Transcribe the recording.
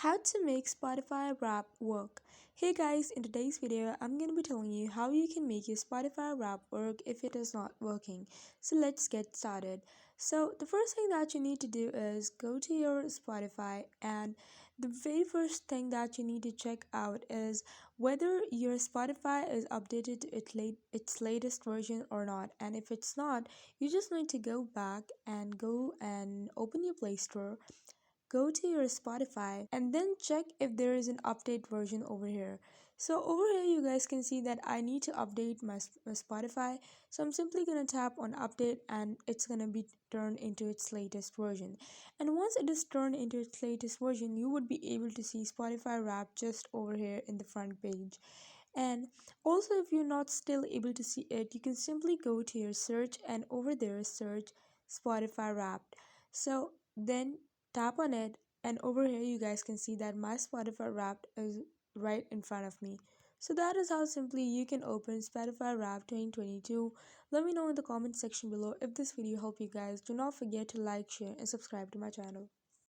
How to make Spotify Wrap work. Hey guys, in today's video, I'm going to be telling you how you can make your Spotify Wrap work if it is not working. So let's get started. So the first thing that you need to do is go to your Spotify, and the very first thing that you need to check out is whether your Spotify is updated to its latest version or not. And if it's not, you just need to go back and go and open your Play Store, go to your Spotify, and then check if there is an update version over here. So over here you guys can see that I need to update my Spotify. So I'm simply gonna tap on update and it's gonna be turned into its latest version. And once it is turned into its latest version, you would be able to see Spotify Wrap just over here in the front page. And also, if you're not still able to see it, you can simply go to your search and over there search Spotify Wrapped. So then tap on it, and over here you guys can see that my Spotify Wrapped is right in front of me. So that is how simply you can open Spotify Wrapped 2022. Let me know in the comment section below if this video helped you guys. Do not forget to like, share and subscribe to my channel.